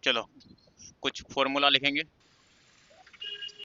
चलो कुछ फॉर्मूला लिखेंगे।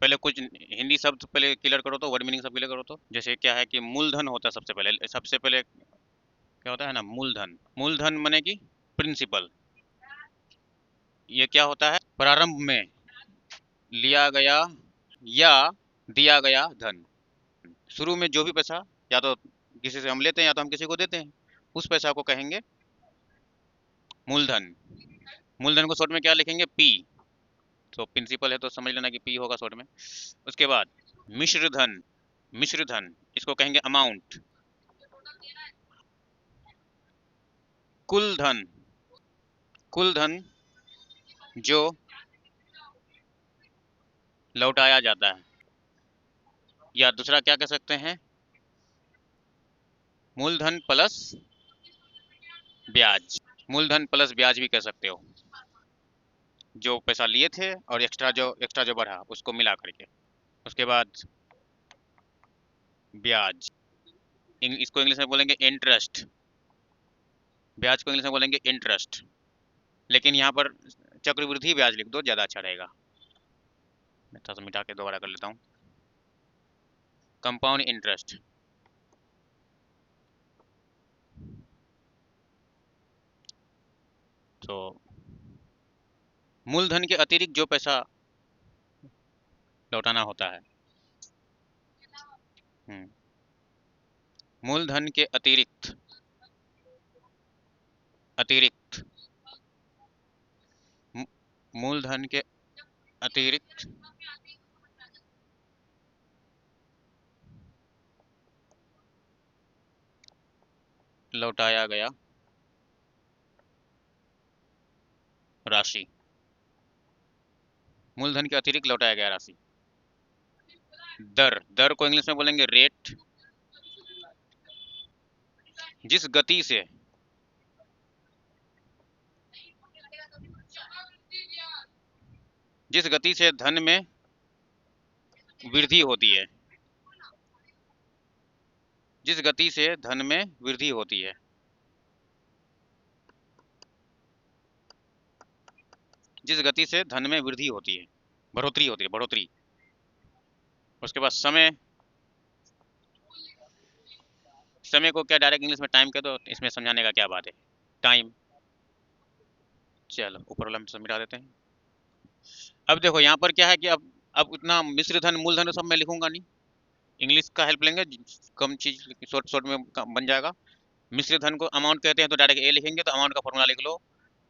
पहले कुछ हिंदी शब्द पहले क्लियर करो तो, वर्ड मीनिंग सब क्लियर करो तो। जैसे क्या है कि मूलधन होता है सबसे पहले क्या होता है ना, मूलधन। मूलधन माने कि प्रिंसिपल। ये क्या होता है, प्रारंभ में लिया गया या दिया गया धन। शुरू में जो भी पैसा या तो किसी से हम लेते हैं या तो हम किसी को देते हैं, उस पैसा को कहेंगे मूलधन। मूलधन को शॉर्ट में क्या लिखेंगे, पी। तो प्रिंसिपल है तो समझ लेना कि पी होगा शॉर्ट में। उसके बाद मिश्र धन। मिश्र धन इसको कहेंगे अमाउंट। कुल धन। कुल धन जो लौटाया जाता है, या दूसरा क्या कह सकते हैं, मूलधन प्लस ब्याज। मूलधन प्लस ब्याज भी कह सकते हो, जो पैसा लिए थे और एक्स्ट्रा जो बढ़ा उसको मिला करके। उसके बाद ब्याज, इसको इंग्लिश में बोलेंगे इंटरेस्ट। ब्याज को इंग्लिश में बोलेंगे इंटरेस्ट, लेकिन यहाँ पर चक्रवृद्धि ब्याज लिख दो, ज्यादा अच्छा रहेगा। मैं थोड़ा सा मिटा के दोबारा कर लेता हूँ, कंपाउंड इंटरेस्ट। तो मूलधन के अतिरिक्त जो पैसा लौटाना होता है, मूलधन के अतिरिक्त अतिरिक्त मूलधन के अतिरिक्त लौटाया गया राशि। मूलधन के अतिरिक्त लौटाया गया राशि। दर, दर को इंग्लिश में बोलेंगे रेट। जिस गति से धन में वृद्धि होती है, जिस गति से धन में वृद्धि होती है, जिस गति से धन में वृद्धि होती है, बढ़ोतरी होती है, बढ़ोतरी। उसके बाद समय। समय को क्या डायरेक्ट इंग्लिश में टाइम कह दो, इसमें समझाने का क्या बात है, टाइम। चलो ऊपर वाला में मिटा देते हैं। अब देखो यहाँ पर क्या है कि अब इतना मिश्र धन मूलधन सब मैं लिखूंगा नहीं, इंग्लिश का हेल्प लेंगे, कम चीज शॉर्ट शॉर्ट में बन जाएगा। मिश्र धन को अमाउंट कहते हैं तो डायरेक्ट ए लिखेंगे, तो अमाउंट का फॉर्मूला लिख लो,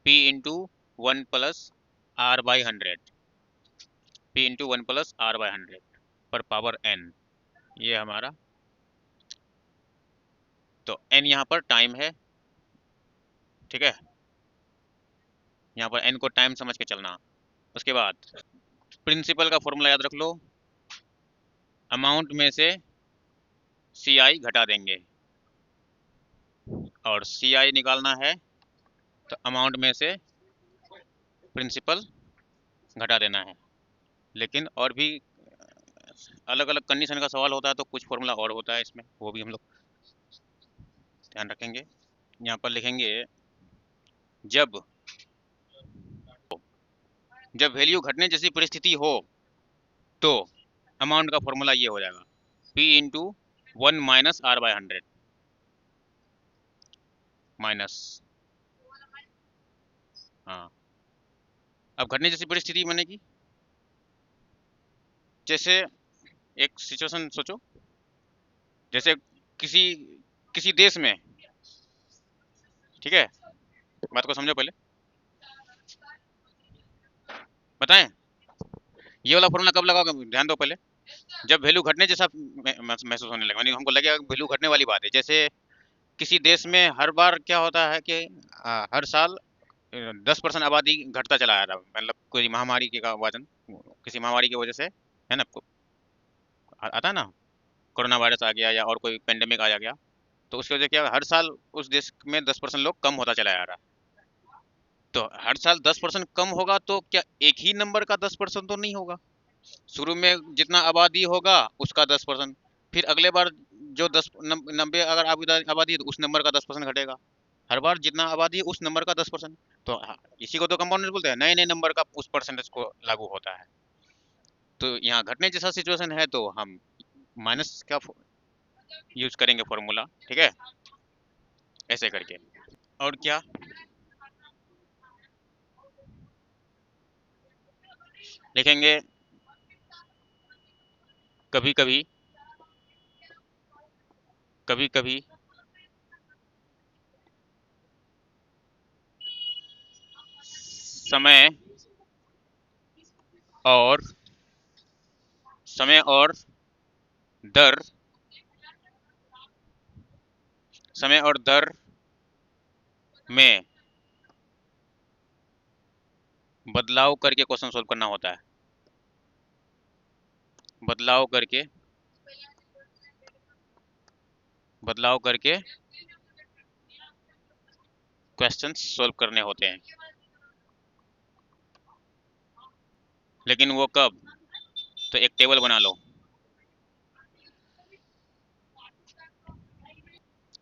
P into 1+r/100। P into 1+r/100 पर पावर n, ये हमारा। तो n यहाँ पर टाइम है, ठीक है, यहाँ पर n को टाइम समझ के चलना। उसके बाद प्रिंसिपल का फॉर्मूला याद रख लो, अमाउंट में से CI घटा देंगे, और CI निकालना है तो अमाउंट में से प्रिंसिपल घटा देना है। लेकिन और भी अलग अलग कंडीशन का सवाल होता है तो कुछ फॉर्मूला और होता है इसमें, वो भी हम लोग ध्यान रखेंगे। यहाँ पर लिखेंगे जब वैल्यू घटने जैसी परिस्थिति हो तो अमाउंट का फॉर्मूला ये हो जाएगा, P इंटू 1 - r/100 माइनस। हाँ, अब घटने जैसी परिस्थिति माने कि जैसे एक सिचुएशन सोचो, जैसे किसी किसी देश में, ठीक है, बात को समझो पहले, बताएं ये वाला फॉर्मूला कब लगाओगे, ध्यान दो पहले। जब वैल्यू घटने जैसा महसूस होने लगे, हमको लगेगा वैल्यू घटने वाली बात है। जैसे किसी देश में हर बार क्या होता है कि हर साल 10% आबादी घटता चला आ रहा है, मतलब कोई महामारी का वजन, किसी महामारी की वजह से, है ना, आपको आता है ना, कोरोना वायरस आ गया या और कोई पेंडेमिक आ गया, तो उसकी वजह क्या हर साल उस देश में 10% लोग कम होता चला आ रहा है। तो हर साल 10% कम होगा तो क्या एक ही नंबर का 10% तो नहीं होगा, शुरू में जितना आबादी होगा उसका 10%, फिर अगले बार जो 90 अगर आबादी है तो उस नंबर का 10% घटेगा। हर बार जितना आबादी है उस नंबर का 10%। तो इसी को तो कंपाउंड बोलते हैं, नए नए नंबर का उस परसेंटेज को लागू होता है। तो यहाँ घटने जैसा सिचुएशन है तो हम माइनस का यूज करेंगे फॉर्मूला, ठीक है, ऐसे करके। और क्या, लिखेंगे कभी कभी, कभी कभी समय और समय और दर, समय और दर में बदलाव करके क्वेश्चन सोल्व करना होता है। बदलाव करके, बदलाव करके क्वेश्चन सोल्व करने होते हैं। लेकिन वो कब, तो एक टेबल बना लो।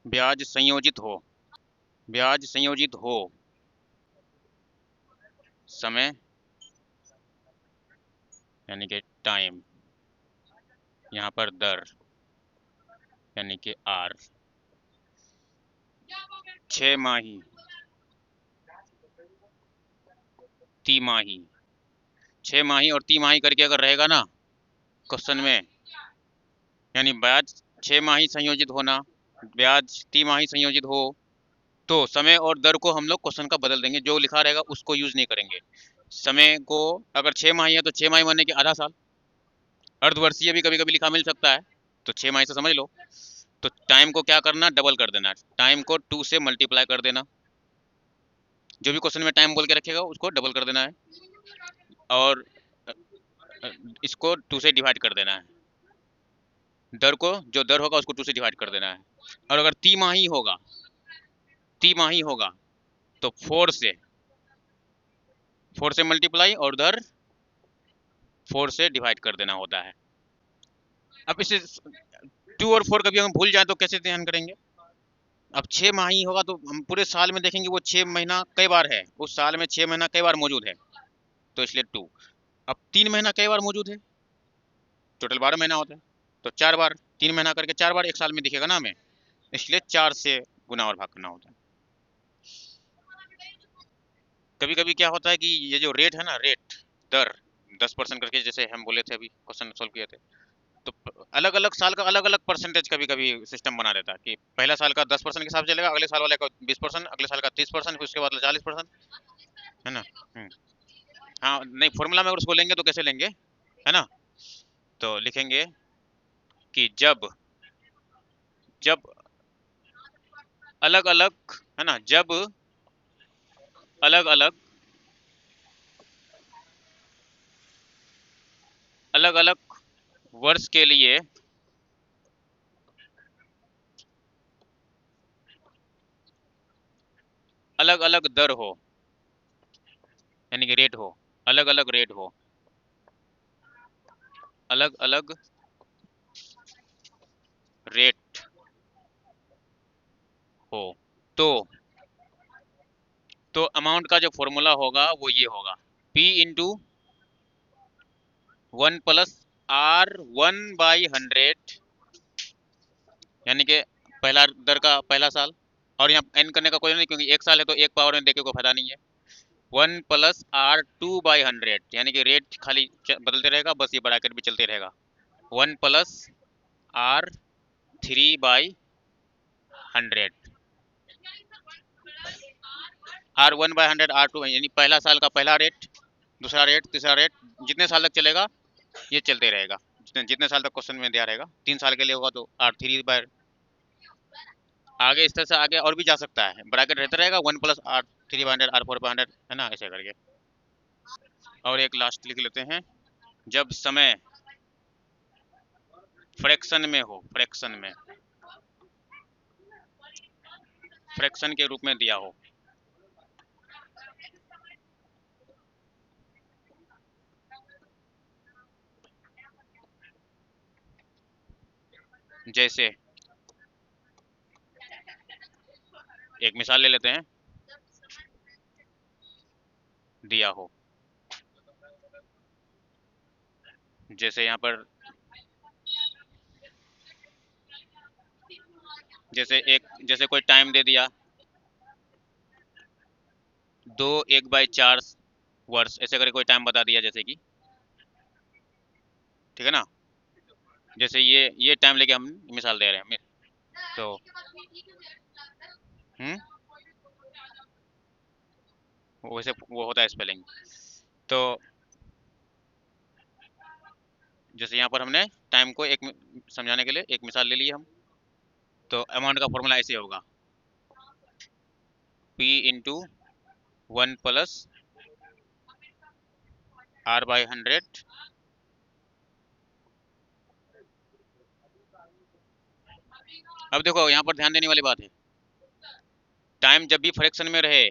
ब्याज संयोजित हो, ब्याज संयोजित हो, समय यानी कि टाइम, यहाँ पर दर यानी कि आर, 6 माही, तिमाही, 6 माही और तिमाही करके अगर रहेगा ना क्वेश्चन में, यानी ब्याज 6 माही संयोजित होना, ब्याज तिमाही संयोजित हो, तो समय और दर को हम लोग क्वेश्चन का बदल देंगे, जो लिखा रहेगा उसको यूज नहीं करेंगे। समय को अगर 6 माही है तो 6 माही मानने के आधा साल, अर्धवर्षीय भी कभी कभी लिखा मिल सकता है, तो 6 माही से समझ लो। तो टाइम को क्या करना, डबल कर देना, टाइम को 2 से मल्टीप्लाई कर देना, जो भी क्वेश्चन में टाइम बोल के रखेगा उसको डबल कर देना है, और इसको 2 से डिवाइड कर देना है, दर को, जो दर होगा उसको 2 से डिवाइड कर देना है। और अगर तिमाही होगा, तिमाही होगा तो 4 से मल्टीप्लाई और दर 4 से डिवाइड कर देना होता है। अब इसे 2 और 4 कभी हम भूल जाए तो कैसे ध्यान करेंगे। अब 6 माही होगा तो हम पूरे साल में देखेंगे वो 6 महीना कई बार है, उस साल में 6 महीना कई बार मौजूद है, तो इसलिए 2। अब 3 महीना कई बार मौजूद है, टोटल 12 महीना होता है, तो 4 बार, 3 महीना करके 4 बार एक साल में दिखेगा ना हमें, इसलिए 4 से गुना और भाग करना होता है। कभी कभी क्या होता है कि ये जो रेट है ना, रेट, दर, 10% करके, जैसे हम बोले थे अभी क्वेश्चन सोल्व किए थे, तो अलग अलग साल का अलग अलग परसेंटेज कभी कभी सिस्टम बना देता है कि पहला साल का 10% के हिसाब से चलेगा, अगले साल वाले का 20%, अगले साल का 30%, फिर उसके बाद 40%, है ना। हाँ नहीं, फॉर्मूला में अगर उसको लेंगे तो कैसे लेंगे, है ना। तो लिखेंगे कि जब, जब अलग अलग, है ना, जब अलग अलग, अलग अलग वर्ष के लिए अलग अलग दर हो, यानी कि रेट हो, अलग अलग रेट हो, अलग अलग रेट हो, तो अमाउंट का जो फॉर्मूला होगा वो ये होगा, P × 1 + R 1/100, यानी कि पहला दर का पहला साल, और यहाँ एन करने का कोई नहीं क्योंकि एक साल है तो एक पावर में देके कोई फायदा नहीं है। 1 + R 2/100, यानी कि रेट खाली बदलते रहेगा, बस ये ब्रैकेट भी चलते रहेगा। 1 + R 3/100, R 1/100, R 2, यानी पहला साल का पहला रेट, दूसरा रेट, तीसरा रेट, जितने साल तक चलेगा ये चलते रहेगा, जितने जितने साल तक क्वेश्चन में दिया रहेगा। 3 साल के लिए होगा तो R 3 आगे इस तरह से आगे और भी जा सकता है, ब्रैकेट रहता रहेगा, 1 + R 3/100, R 4/100, है ना, ऐसे करके। और एक लास्ट लिख लेते हैं, जब समय फ्रैक्शन में हो, फ्रैक्शन में, फ्रैक्शन के रूप में दिया हो, जैसे एक मिसाल ले लेते हैं, दिया हो, जैसे यहाँ पर, जैसे कोई टाइम दे दिया, 2 1/4 वर्ष, ऐसे करके कोई टाइम बता दिया, जैसे कि, ठीक है ना। जैसे ये टाइम लेके हम मिसाल दे रहे हैं, तो हम्म वैसे वो होता है स्पेलिंग। तो जैसे यहाँ पर हमने टाइम को समझाने के लिए एक मिसाल ले ली हम, तो अमाउंट का फॉर्मूला ऐसे होगा, P × 1 + R/100। अब देखो यहाँ पर ध्यान देने वाली बात है, टाइम जब भी फ्रैक्शन में रहे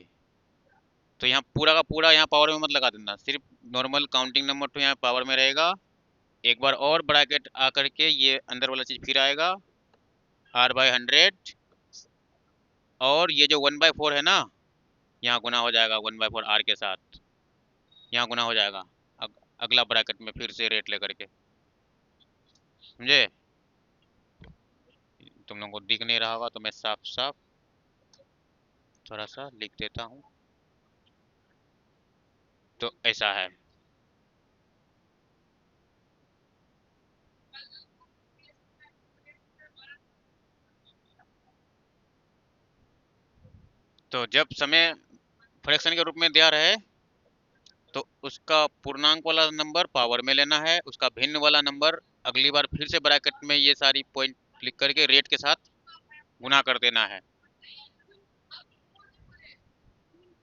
तो यहाँ पूरा का पूरा यहाँ पावर में मत लगा देना, सिर्फ नॉर्मल काउंटिंग नंबर तो यहाँ पावर में रहेगा। एक बार और ब्रैकेट आकर के ये अंदर वाला चीज फिर आएगा, R/100, और ये जो 1/4 है ना, यहाँ गुना हो जाएगा 1/4 R के साथ, यहाँ गुना हो जाएगा अगला ब्रैकेट में फिर से रेट लेकर के, समझे। तुम लोगों को दिख नहीं रहा होगा तो मैं साफ साफ थोड़ा सा लिख देता हूँ, तो ऐसा है। तो जब समय फ्रैक्शन के रूप में दिया रहे तो उसका पूर्णांक वाला नंबर पावर में लेना है, उसका भिन्न वाला नंबर अगली बार फिर से ब्रैकेट में ये सारी पॉइंट लिख करके रेट के साथ गुना कर देना है।